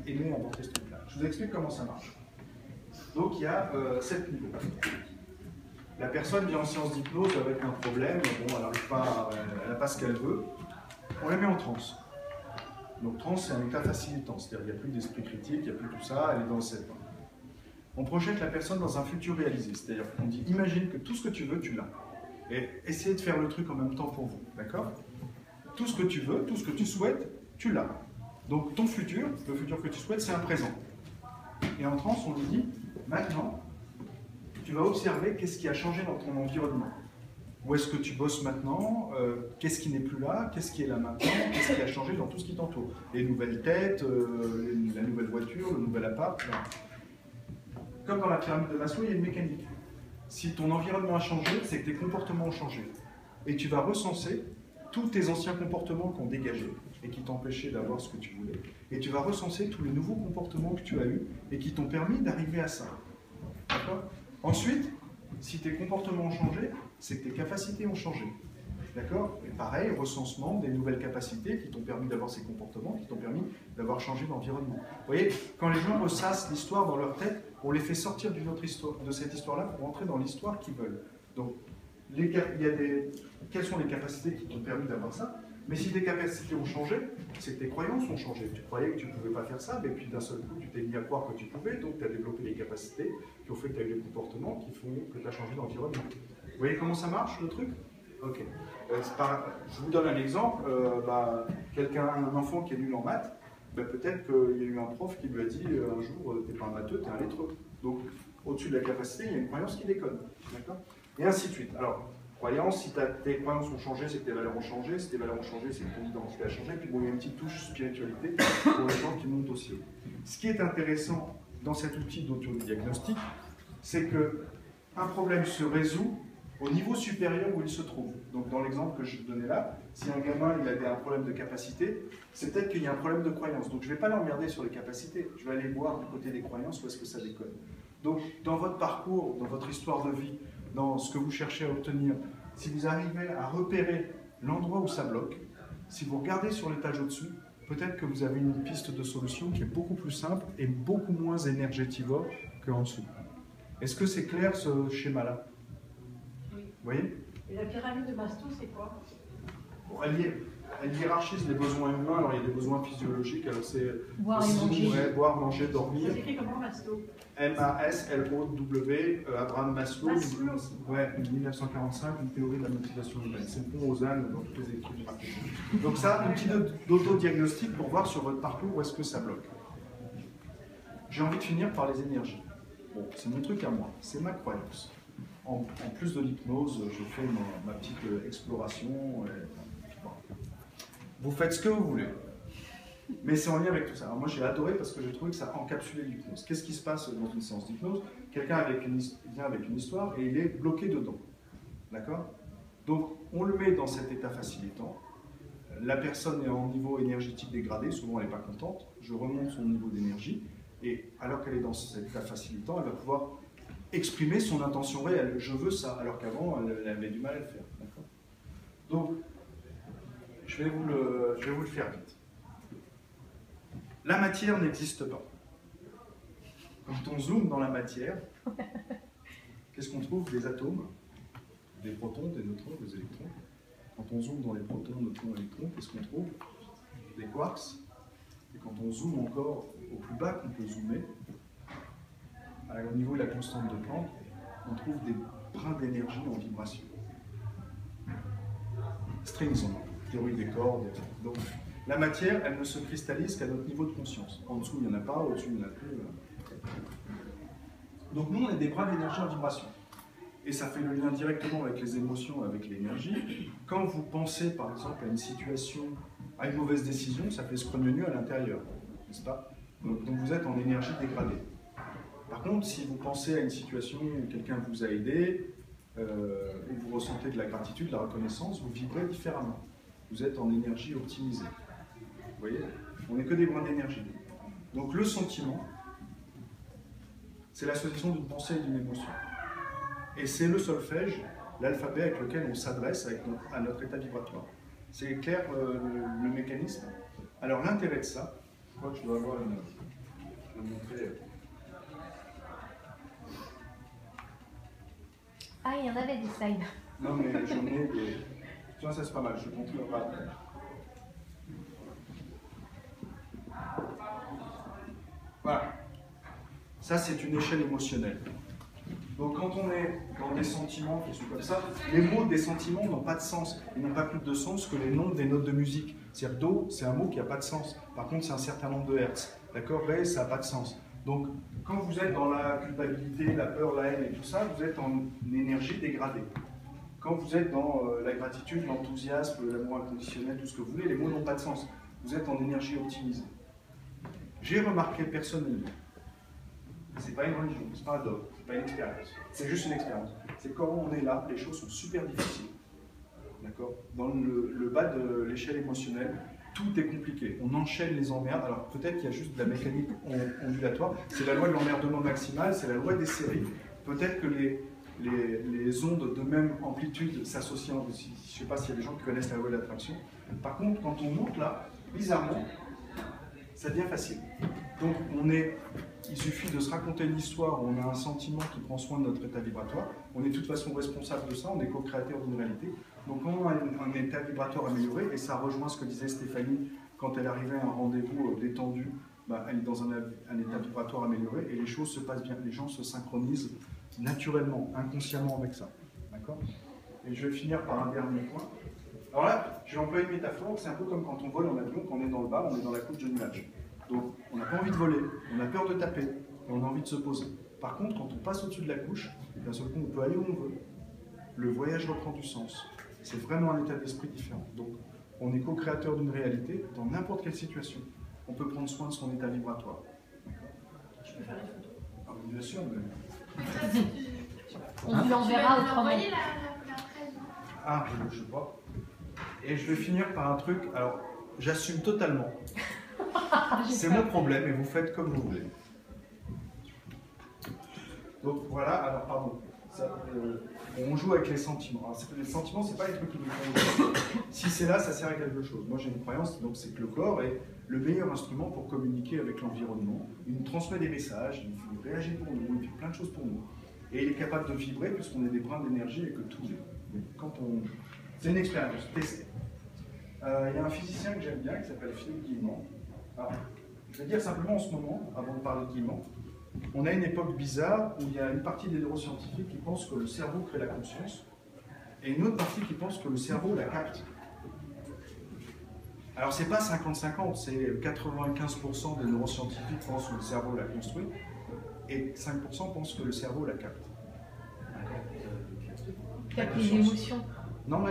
aimé inventer ce truc-là. Je vous explique comment ça marche. Donc, il y a 7 niveaux. La personne vient en séance d'hypnose avec un problème. Bon, elle n'a pas ce qu'elle veut. On la met en transe. Donc, transe, c'est un état facilitant. C'est-à-dire qu'il n'y a plus d'esprit critique, il n'y a plus tout ça. Elle est dans le 7. On projette la personne dans un futur réalisé. C'est-à-dire qu'on dit, imagine que tout ce que tu veux, tu l'as. Et essayez de faire le truc en même temps pour vous. D'accord? Tout ce que tu veux, tout ce que tu souhaites, tu l'as. Donc ton futur, le futur que tu souhaites, c'est un présent. Et en transe, on lui dit, maintenant, tu vas observer qu'est-ce qui a changé dans ton environnement. Où est-ce que tu bosses maintenant? Qu'est-ce qui n'est plus là? Qu'est-ce qui est là maintenant? Qu'est-ce qui a changé dans tout ce qui t'entoure? Les nouvelles têtes, la nouvelle voiture, le nouvel appart. Là. Comme dans la pyramide de Maslow, il y a une mécanique. Si ton environnement a changé, c'est que tes comportements ont changé. Et tu vas recenser tous tes anciens comportements qui ont dégagé et qui t'empêchaient d'avoir ce que tu voulais. Et tu vas recenser tous les nouveaux comportements que tu as eus et qui t'ont permis d'arriver à ça. D'accord? Ensuite, si tes comportements ont changé, c'est que tes capacités ont changé. D'accord? Et pareil, recensement des nouvelles capacités qui t'ont permis d'avoir ces comportements, qui t'ont permis d'avoir changé d'environnement. Vous voyez, quand les gens ressassent l'histoire dans leur tête, on les fait sortir de cette histoire-là pour entrer dans l'histoire qu'ils veulent. Donc, quelles sont les capacités qui t'ont permis d'avoir ça? Mais si tes capacités ont changé, c'est que tes croyances ont changé. Tu croyais que tu ne pouvais pas faire ça, mais puis d'un seul coup, tu t'es mis à croire que tu pouvais, donc tu as développé les capacités qui ont fait que tu as eu des comportements qui font que tu as changé d'environnement. Vous voyez comment ça marche, le truc? Ok. Je vous donne un exemple. Un enfant qui est nul en maths, peut-être qu'il y a eu un prof qui lui a dit un jour, t'es pas un matheux, t'es un lettreux. Donc, au-dessus de la capacité, il y a une croyance qui déconne. D'accord? Et ainsi de suite. Alors, croyance, si tes croyances ont changé, c'est que tes valeurs ont changé. Si tes valeurs ont changé, c'est que ton identité a changé. Puis bon, il y a une petite touche spiritualité pour les gens qui montent aussi. Ce qui est intéressant dans cet outil d'autodiagnostic, c'est que un problème se résout au niveau supérieur où il se trouve. Donc dans l'exemple que je donnais là, si un gamin il a un problème de capacité, c'est peut-être qu'il y a un problème de croyance. Donc je ne vais pas l'emmerder sur les capacités, je vais aller voir du côté des croyances où est-ce que ça déconne. Donc dans votre parcours, dans votre histoire de vie, dans ce que vous cherchez à obtenir, si vous arrivez à repérer l'endroit où ça bloque, si vous regardez sur l'étage au-dessus, peut-être que vous avez une piste de solution qui est beaucoup plus simple et beaucoup moins énergétivore qu'en dessous. Est-ce que c'est clair ce schéma-là? Oui. Vous voyez? Et la pyramide de Maslow, c'est quoi? Bon, elle hiérarchise les besoins humains. Alors il y a des besoins physiologiques, alors c'est Boire et manger. Ouais, boire, manger, dormir. Ça s'écrit comment Maslow? M-A-S-L-O-W, Abraham Maslow, Maslow. 1945, une théorie de la motivation humaine. C'est le pont aux ânes dans toutes les équipes du marketing. Donc ça, un petit d'autodiagnostic pour voir sur votre parcours où est-ce que ça bloque. J'ai envie de finir par les énergies. Bon, c'est mon truc à moi, c'est ma croyance. En plus de l'hypnose, je fais ma petite exploration. Bon. Vous faites ce que vous voulez. Mais c'est en lien avec tout ça. Alors moi j'ai adoré parce que j'ai trouvé que ça encapsulait l'hypnose. Qu'est-ce qui se passe dans une séance d'hypnose? Quelqu'un vient avec une histoire et il est bloqué dedans. D'accord? Donc on le met dans cet état facilitant. La personne est en niveau énergétique dégradé, souvent elle n'est pas contente. Je remonte son niveau d'énergie et alors qu'elle est dans cet état facilitant, elle va pouvoir exprimer son intention réelle. Je veux ça, alors qu'avant elle avait du mal à le faire. D'accord? Donc je vais vous le faire vite. La matière n'existe pas. Quand on zoome dans la matière, qu'est-ce qu'on trouve? Des atomes, des protons, des neutrons, des électrons. Quand on zoome dans les protons, neutrons, électrons, qu'est-ce qu'on trouve? Des quarks. Et quand on zoome encore au plus bas qu'on peut zoomer, au niveau de la constante de Planck, on trouve des brins d'énergie en vibration. Strings, théorie des cordes. Donc, la matière, elle ne se cristallise qu'à notre niveau de conscience. En dessous, il n'y en a pas, au-dessus, il n'y en a plus. Donc nous, on est des bras d'énergie en vibration. Et ça fait le lien directement avec les émotions, avec l'énergie. Quand vous pensez, par exemple, à une situation, à une mauvaise décision, ça fait scrogneux à l'intérieur, n'est-ce pas? Donc vous êtes en énergie dégradée. Par contre, si vous pensez à une situation où quelqu'un vous a aidé, où vous ressentez de la gratitude, de la reconnaissance, vous vibrez différemment. Vous êtes en énergie optimisée. Vous voyez? On n'est que des brins d'énergie. Donc le sentiment, c'est l'association d'une pensée et d'une émotion. Et c'est le solfège, l'alphabet avec lequel on s'adresse à notre état vibratoire. C'est clair le mécanisme? Alors l'intérêt de ça, je crois que je dois avoir une... Je vais montrer... Ah, il y en avait des slides. Non mais j'en ai des... Tu vois, ça c'est pas mal, je te montrerai après. Voilà. Ça, c'est une échelle émotionnelle. Donc, quand on est dans des sentiments qui sont comme ça, les mots des sentiments n'ont pas de sens. Ils n'ont pas plus de sens que les noms des notes de musique. C'est-à-dire, Do, c'est un mot qui n'a pas de sens. Par contre, c'est un certain nombre de hertz. D'accord? Ré, ça n'a pas de sens. Donc, quand vous êtes dans la culpabilité, la peur, la haine et tout ça, vous êtes en énergie dégradée. Quand vous êtes dans la gratitude, l'enthousiasme, l'amour inconditionnel, tout ce que vous voulez, les mots n'ont pas de sens. Vous êtes en énergie optimisée. J'ai remarqué personnellement, c'est pas une religion, c'est pas un dogme, c'est pas une expérience, c'est juste une expérience. C'est quand on est là, les choses sont super difficiles. D'accord? Dans le bas de l'échelle émotionnelle, tout est compliqué. On enchaîne les emmerdes. Alors peut-être qu'il y a juste de la mécanique ondulatoire. C'est la loi de l'emmerdement maximal, c'est la loi des séries. Peut-être que les ondes de même amplitude s'associent. Je ne sais pas s'il y a des gens qui connaissent la loi de l'attraction. Par contre, quand on monte là, bizarrement, ça devient facile. Donc il suffit de se raconter une histoire où on a un sentiment qui prend soin de notre état vibratoire. On est de toute façon responsable de ça, on est co-créateur d'une réalité. Donc on a un état vibratoire amélioré, et ça rejoint ce que disait Stéphanie quand elle arrivait à un rendez-vous détendu, elle est dans un état vibratoire amélioré et les choses se passent bien. Les gens se synchronisent naturellement, inconsciemment avec ça. D'accord? Et je vais finir par un dernier point. Alors là, je vais employer une métaphore, c'est un peu comme quand on vole en avion, quand on est dans le bas, on est dans la couche de nuage. Donc on n'a pas envie de voler, on a peur de taper, et on a envie de se poser. Par contre, quand on passe au-dessus de la couche, d'un seul coup on peut aller où on veut. Le voyage reprend du sens. C'est vraiment un état d'esprit différent. Donc on est co-créateur d'une réalité dans n'importe quelle situation. On peut prendre soin de son état vibratoire. Je peux faire des photos. Ah, bien sûr, mais... On vous l'enverra autrement. Ah, je sais pas. Et je vais finir par un truc, alors j'assume totalement. C'est mon problème et vous faites comme vous voulez. Donc voilà, alors pardon. On joue avec les sentiments. Alors, les sentiments, c'est pas les trucs qui nous font jouer. Si c'est là, ça sert à quelque chose. Moi j'ai une croyance, donc c'est que le corps est le meilleur instrument pour communiquer avec l'environnement. Il nous transmet des messages, il réagit pour nous, il fait plein de choses pour nous. Et il est capable de vibrer puisqu'on est des brins d'énergie et que tout vibre. C'est une expérience, testée. Il y a un physicien que j'aime bien qui s'appelle Philippe Guillemont. Alors, je vais dire simplement en ce moment, avant de parler de Guillemont, on a une époque bizarre où il y a une partie des neuroscientifiques qui pensent que le cerveau crée la conscience et une autre partie qui pense que le cerveau la capte. Alors c'est pas 50-50, c'est 95% des neuroscientifiques pensent que le cerveau la construit et 5% pensent que le cerveau la capte. Capte les émotions. Non,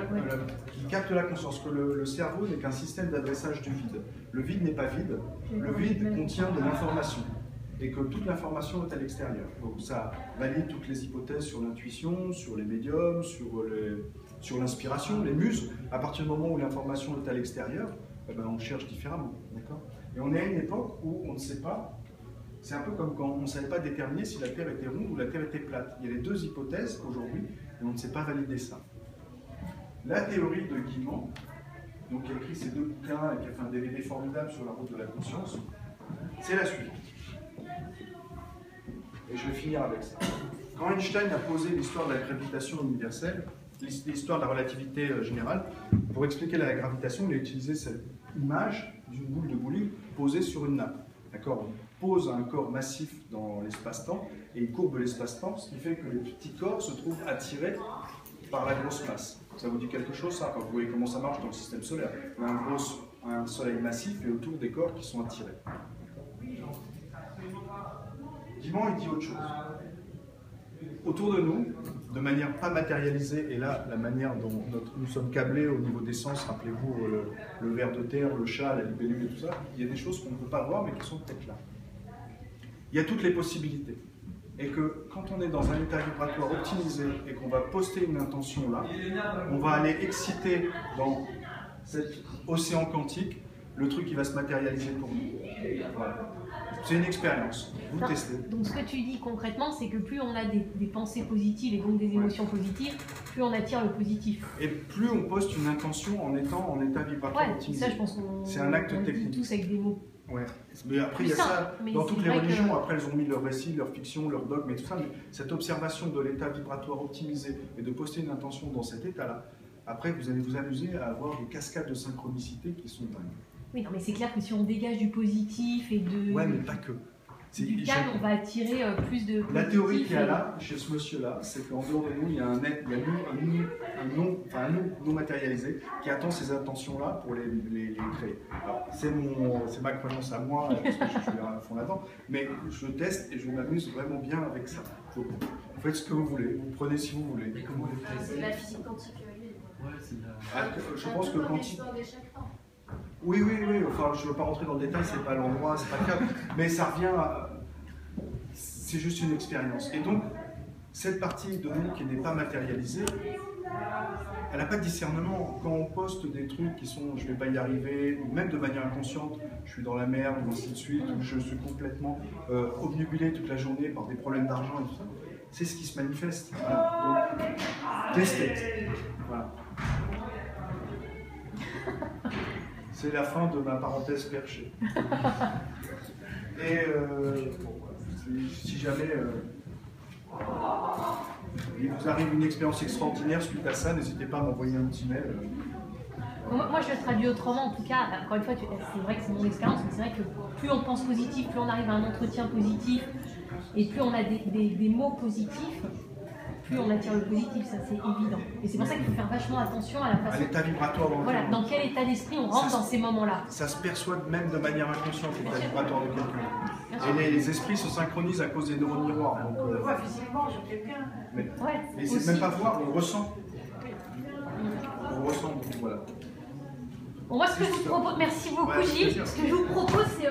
qui capte la conscience, que le cerveau n'est qu'un système d'adressage du vide. Le vide n'est pas vide, le vide contient de l'information. Et que toute l'information est à l'extérieur. Donc ça valide toutes les hypothèses sur l'intuition, sur les médiums, sur l'inspiration, les muses. À partir du moment où l'information est à l'extérieur, eh ben on cherche différemment. Et on est à une époque où on ne sait pas, c'est un peu comme quand on ne savait pas déterminer si la Terre était ronde ou la Terre était plate. Il y a les deux hypothèses aujourd'hui, et on ne sait pas valider ça. La théorie de Guillemont, donc qui a écrit ces deux bouquins et qui a fait un DVD formidable sur la route de la conscience, c'est la suite. Et je vais finir avec ça. Quand Einstein a posé l'histoire de la gravitation universelle, l'histoire de la relativité générale, pour expliquer la gravitation, il a utilisé cette image d'une boule de bowling posée sur une nappe. D'accord ? On pose un corps massif dans l'espace-temps et il courbe l'espace-temps, ce qui fait que les petits corps se trouvent attirés par la grosse masse. Ça vous dit quelque chose, ça, quand vous voyez comment ça marche dans le système solaire? Il y a un soleil massif et autour des corps qui sont attirés. Guillemont, il dit autre chose. Autour de nous, de manière pas matérialisée, et là, la manière dont nous sommes câblés au niveau des sens, rappelez-vous le ver de terre, le chat, la libellule et tout ça, il y a des choses qu'on ne peut pas voir mais qui sont peut-être là. Il y a toutes les possibilités. Et que quand on est dans un état vibratoire optimisé et qu'on va poster une intention là, on va aller exciter dans cet océan quantique le truc qui va se matérialiser pour nous. Voilà. C'est une expérience, vous testez. Donc ce que tu dis concrètement, c'est que plus on a des pensées positives et donc des émotions positives, plus on attire le positif. Et plus on poste une intention en étant en état vibratoire optimisé. Ça je pense qu'on c'est un acte technique. Tous avec des mots. Ouais. Mais après il y a ça dans toutes les religions, après elles ont mis leur récit, leur fiction, leur dogme et tout ça, mais cette observation de l'état vibratoire optimisé et de poster une intention dans cet état-là, après vous allez vous amuser à avoir des cascades de synchronicité qui sont dingues. Oui, non, mais c'est clair que si on dégage du positif et de... Ouais, mais pas que. Du calme, on va attirer plus de positif. La théorie qu'il y a là, chez ce monsieur-là, c'est qu'en dehors de nous, il y a un non matérialisé qui attend ces intentions-là pour les créer. C'est ma croyance à moi, parce que je suis à fond là-dedans, mais je teste et je m'amuse vraiment bien avec ça. Vous faites ce que vous voulez, vous prenez si vous voulez. C'est la physique quantique. Ouais, c'est la... Je pense que quantique... Oui, enfin, je ne veux pas rentrer dans le détail, c'est pas l'endroit, c'est pas le cadre, mais ça revient à... C'est juste une expérience. Et donc, cette partie de nous qui n'est pas matérialisée, elle n'a pas de discernement. Quand on poste des trucs qui sont « je ne vais pas y arriver », ou même de manière inconsciente, « je suis dans la merde », ou ainsi de suite, ou « je suis complètement obnubilé toute la journée par des problèmes d'argent » et tout ça, c'est ce qui se manifeste. Voilà. Donc, testez. Voilà. C'est la fin de ma parenthèse perchée. Et si jamais il vous arrive une expérience extraordinaire suite à ça, n'hésitez pas à m'envoyer un petit mail. Moi, je le traduis autrement, en tout cas. Encore une fois, c'est vrai que c'est mon expérience, mais c'est vrai que plus on pense positif, plus on arrive à un entretien positif, et plus on a des mots positifs, plus on attire le positif, ça c'est évident. Et c'est pour ça qu'il faut faire vachement attention à la façon... À l'état vibratoire. Dans quel état d'esprit on rentre dans ces moments-là. Ça se perçoit même de manière inconsciente, l'état vibratoire de quelqu'un. Et les esprits se synchronisent à cause des neurones miroirs. On le voit physiquement sur quelqu'un. Mais c'est même pas voir, on le ressent. On le ressent, donc voilà. Bon, moi, ce que je vous propose... Merci beaucoup, Gilles. Ce que je vous propose, c'est...